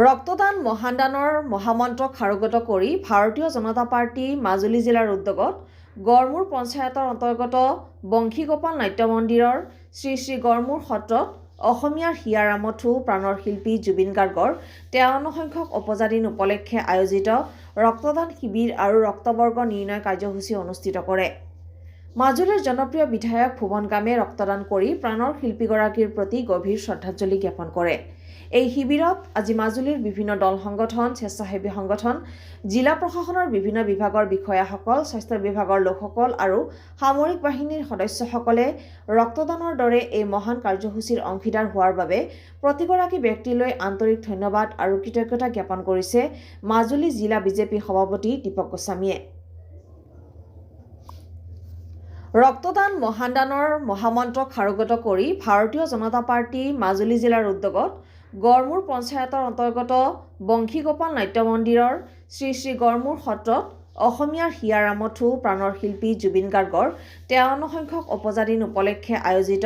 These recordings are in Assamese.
ৰক্তদান মহাদানৰ মহামন্ত্ৰক সাৰোগত কৰি ভাৰতীয় জনতা পাৰ্টি মাজুলী জিলাৰ উদ্যোগত গড়মূৰ পঞ্চায়তৰ অন্তৰ্গত বংশীগোপাল নাট্য মন্দিৰৰ শ্ৰী শ্ৰী গড়মূৰ সত্ৰত অসমীয়াৰ হিয়াৰামঠু প্ৰাণৰ শিল্পী জুবিন গাৰ্গৰ 53 সংখ্যক উপজাদিন উপলক্ষে আয়োজিত ৰক্তদান শিবিৰ আৰু ৰক্তবৰ্গ নিৰ্ণয় কাৰ্যসূচী অনুষ্ঠিত কৰে। মাজুলীৰ জনপ্ৰিয় বিধায়ক ভুৱন গামে ৰক্তদান কৰি প্ৰাণৰ শিল্পীগৰাকীৰ প্ৰতি গভীৰ শ্ৰদ্ধাঞ্জলি জ্ঞাপন কৰে। এই শিবিৰত আজি মাজুলীৰ বিভিন্ন দল সংগঠন, স্বেচ্ছাসেৱী সংগঠন, জিলা প্ৰশাসনৰ বিভিন্ন বিভাগৰ বিষয়াসকল, স্বাস্থ্য বিভাগৰ লোকসকল আৰু সামৰিক বাহিনীৰ সদস্যসকলে ৰক্তদানৰ দৰে এই মহান কাৰ্যসূচীৰ অংশীদাৰ হোৱাৰ বাবে প্ৰতিগৰাকী ব্যক্তিলৈ আন্তৰিক ধন্যবাদ আৰু কৃতজ্ঞতা জ্ঞাপন কৰিছে মাজুলী জিলা বিজেপি সভাপতি দীপক গোস্বামীয়ে। ৰক্তদান মহাদানৰ মহামন্ত্ৰক সাৰোগত কৰি ভাৰতীয় জনতা পাৰ্টি মাজুলী জিলাৰ উদ্যোগত গড়মূৰ পঞ্চায়তৰ অন্তৰ্গত বংশীগোপাল নাট্য মন্দিৰৰ শ্ৰী শ্ৰী গড়মূৰ সত্ৰত অসমীয়াৰ হিয়াৰামঠু প্ৰাণৰ শিল্পী জুবিন গাৰ্গৰ 53 সংখ্যক উপজাদিন উপলক্ষে আয়োজিত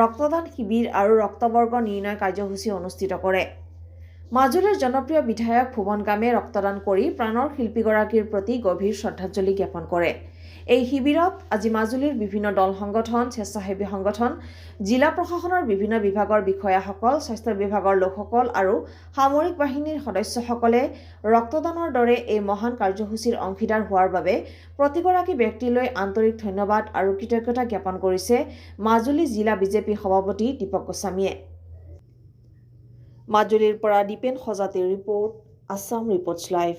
ৰক্তদান শিবিৰ আৰু ৰক্তবৰ্গ নিৰ্ণয় কাৰ্যসূচী অনুষ্ঠিত কৰে। মাজুলীৰ জনপ্ৰিয় বিধায়ক ভুৱন গামে ৰক্তদান কৰি প্ৰাণৰ শিল্পীগৰাকীৰ প্ৰতি গভীৰ শ্ৰদ্ধাঞ্জলি জ্ঞাপন কৰে। এই শিবিৰত আজি মাজুলীৰ বিভিন্ন দল সংগঠন, স্বেচ্ছাসেৱী সংগঠন, জিলা প্ৰশাসনৰ বিভিন্ন বিভাগৰ বিষয়াসকল, স্বাস্থ্য বিভাগৰ লোকসকল আৰু সামৰিক বাহিনীৰ সদস্যসকলে ৰক্তদানৰ দৰে এই মহান কাৰ্যসূচীৰ অংশীদাৰ হোৱাৰ বাবে প্ৰতিগৰাকী ব্যক্তিলৈ আন্তৰিক ধন্যবাদ আৰু কৃতজ্ঞতা জ্ঞাপন কৰিছে মাজুলী জিলা বিজেপি সভাপতি দীপক গোস্বামীয়ে। মাজুলীৰ পৰা দীপেন সজাতিৰ ৰিপৰ্ট, আছাম ৰিপৰ্টছ লাইভ।